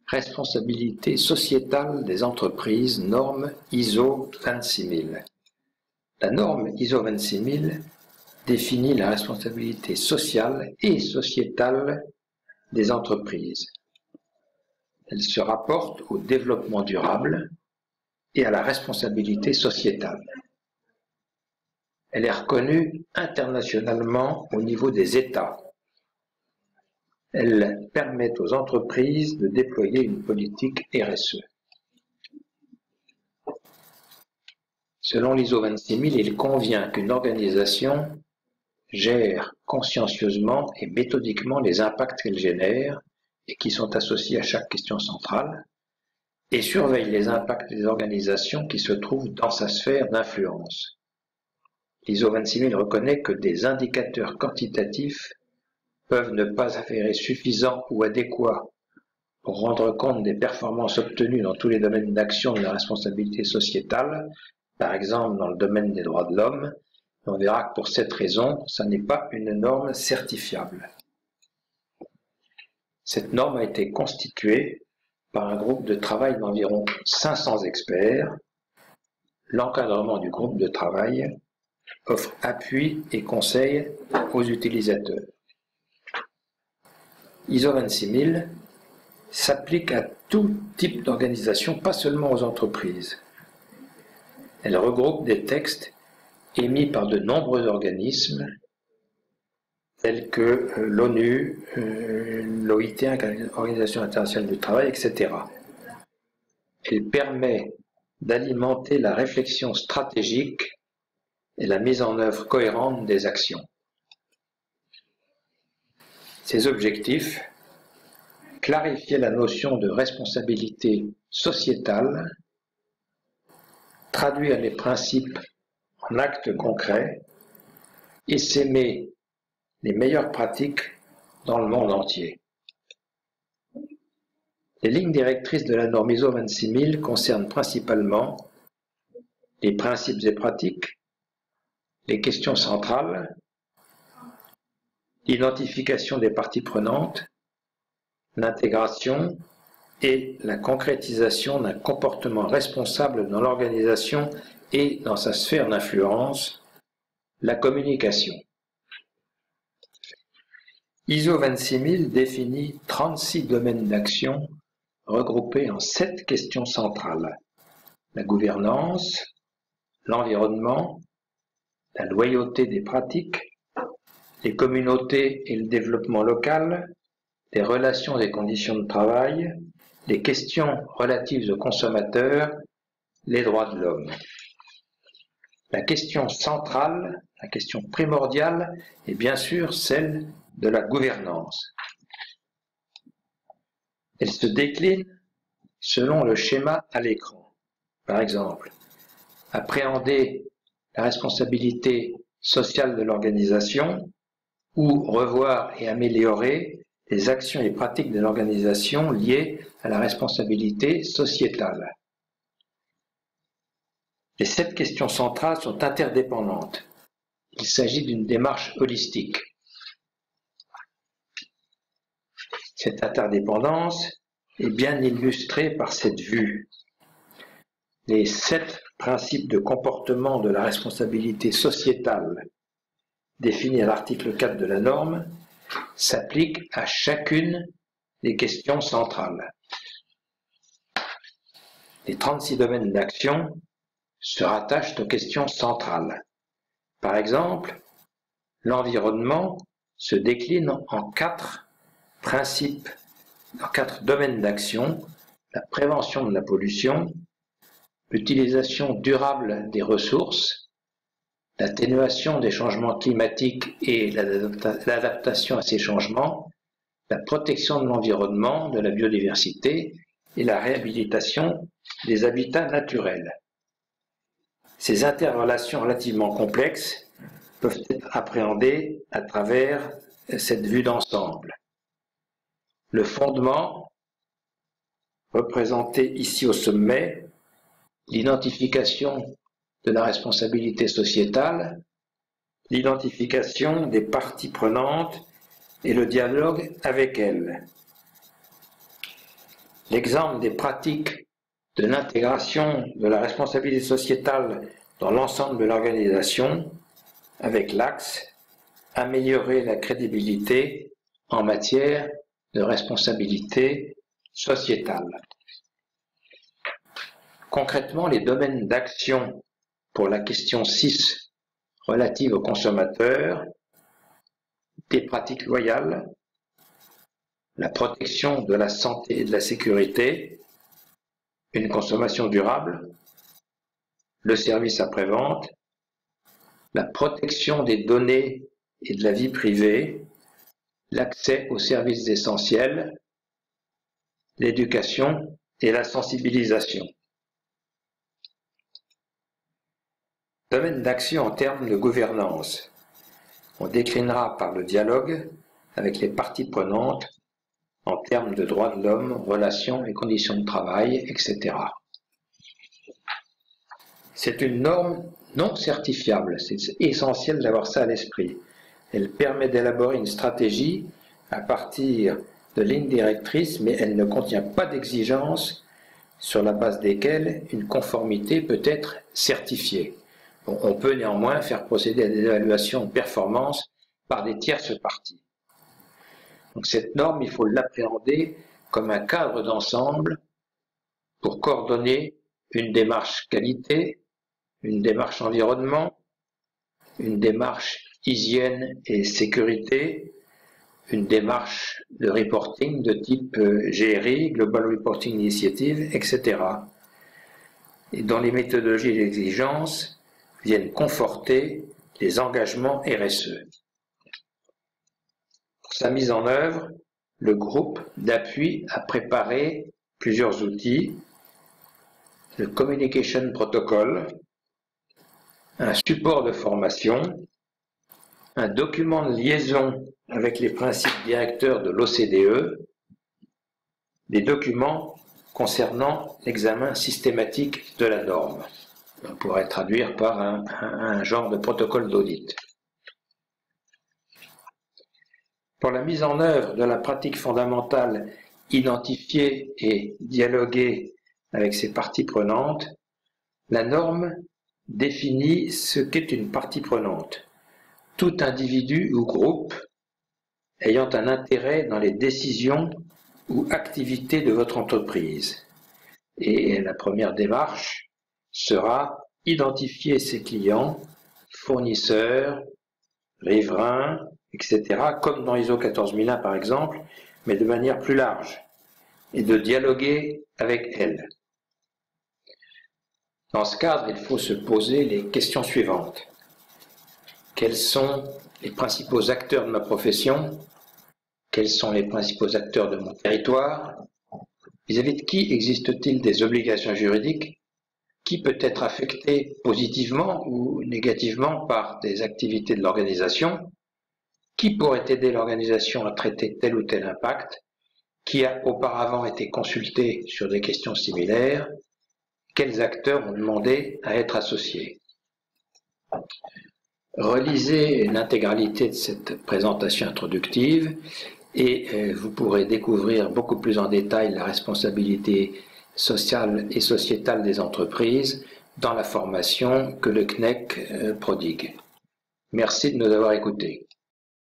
Responsabilité sociétale des entreprises, norme ISO 26000. La norme ISO 26000 définit la responsabilité sociale et sociétale des entreprises. Elle se rapporte au développement durable et à la responsabilité sociétale. Elle est reconnue internationalement au niveau des États. Elle permet aux entreprises de déployer une politique RSE. Selon l'ISO 26000, il convient qu'une organisation gère consciencieusement et méthodiquement les impacts qu'elle génère et qui sont associés à chaque question centrale, et surveille les impacts des organisations qui se trouvent dans sa sphère d'influence. L'ISO 26000 reconnaît que des indicateurs quantitatifs peuvent ne pas s'avérer suffisants ou adéquats pour rendre compte des performances obtenues dans tous les domaines d'action de la responsabilité sociétale, par exemple dans le domaine des droits de l'homme. On verra que pour cette raison, ça n'est pas une norme certifiable. Cette norme a été constituée par un groupe de travail d'environ 500 experts. L'encadrement du groupe de travail offre appui et conseil aux utilisateurs. ISO 26000 s'applique à tout type d'organisation, pas seulement aux entreprises. Elle regroupe des textes émis par de nombreux organismes tels que l'ONU, l'OIT, Organisation internationale du travail, etc. Elle permet d'alimenter la réflexion stratégique et la mise en œuvre cohérente des actions. Ses objectifs: clarifier la notion de responsabilité sociétale, traduire les principes en actes concrets et s'aimer les meilleures pratiques dans le monde entier. Les lignes directrices de la norme ISO 26000 concernent principalement les principes et pratiques, les questions centrales, l'identification des parties prenantes, l'intégration et la concrétisation d'un comportement responsable dans l'organisation et dans sa sphère d'influence, la communication. ISO 26000 définit 36 domaines d'action regroupés en 7 questions centrales: la gouvernance, l'environnement, la loyauté des pratiques, les communautés et le développement local, les relations et conditions de travail, les questions relatives aux consommateurs, les droits de l'homme. La question centrale, la question primordiale, est bien sûr celle de la gouvernance. Elle se décline selon le schéma à l'écran. Par exemple, appréhender la responsabilité sociale de l'organisation ou revoir et améliorer les actions et pratiques de l'organisation liées à la responsabilité sociétale. Les 7 questions centrales sont interdépendantes. Il s'agit d'une démarche holistique. Cette interdépendance est bien illustrée par cette vue. Les 7 principes de comportement de la responsabilité sociétale définis à l'article 4 de la norme s'appliquent à chacune des questions centrales. Les 36 domaines d'action se rattachent aux questions centrales. Par exemple, l'environnement se décline en 4 principes, en 4 domaines d'action: la prévention de la pollution, l'utilisation durable des ressources, l'atténuation des changements climatiques et l'adaptation à ces changements, la protection de l'environnement, de la biodiversité et la réhabilitation des habitats naturels. Ces interrelations relativement complexes peuvent être appréhendées à travers cette vue d'ensemble. Le fondement, représenté ici au sommet, l'identification de la responsabilité sociétale, l'identification des parties prenantes et le dialogue avec elles. l'exemple des pratiques de l'intégration de la responsabilité sociétale dans l'ensemble de l'organisation avec l'axe améliorer la crédibilité en matière de responsabilité sociétale. Concrètement, les domaines d'action pour la question 6 relative aux consommateurs, des pratiques loyales, la protection de la santé et de la sécurité, une consommation durable, le service après-vente, la protection des données et de la vie privée, l'accès aux services essentiels, l'éducation et la sensibilisation. Domaine d'action en termes de gouvernance. On déclinera par le dialogue avec les parties prenantes en termes de droits de l'homme, relations et conditions de travail, etc. C'est une norme non certifiable, c'est essentiel d'avoir ça à l'esprit. Elle permet d'élaborer une stratégie à partir de lignes directrices, mais elle ne contient pas d'exigences sur la base desquelles une conformité peut être certifiée. Bon, on peut néanmoins faire procéder à des évaluations de performance par des tierces parties. Donc cette norme, il faut l'appréhender comme un cadre d'ensemble pour coordonner une démarche qualité, une démarche environnement, une démarche hygiène et sécurité, une démarche de reporting de type GRI, Global Reporting Initiative, etc. Et dont les méthodologies et exigences viennent conforter les engagements RSE. Pour sa mise en œuvre, le groupe d'appui a préparé plusieurs outils, le Communication Protocol, un support de formation, un document de liaison avec les principes directeurs de l'OCDE, des documents concernant l'examen systématique de la norme. On pourrait traduire par un genre de protocole d'audit. Pour la mise en œuvre de la pratique fondamentale identifiée et dialoguée avec ses parties prenantes, la norme définit ce qu'est une partie prenante. Tout individu ou groupe ayant un intérêt dans les décisions ou activités de votre entreprise. Et la première démarche sera identifier ses clients, fournisseurs, riverains, etc., comme dans ISO 14001 par exemple, mais de manière plus large, et de dialoguer avec elles. Dans ce cadre, il faut se poser les questions suivantes. Quels sont les principaux acteurs de ma profession? Quels sont les principaux acteurs de mon territoire? Vis-à-vis de qui existe-t-il des obligations juridiques? Qui peut être affecté positivement ou négativement par des activités de l'organisation? Qui pourrait aider l'organisation à traiter tel ou tel impact? Qui a auparavant été consulté sur des questions similaires? Quels acteurs ont demandé à être associés? Relisez l'intégralité de cette présentation introductive et vous pourrez découvrir beaucoup plus en détail la responsabilité sociale et sociétale des entreprises dans la formation que le CNEC prodigue. Merci de nous avoir écoutés.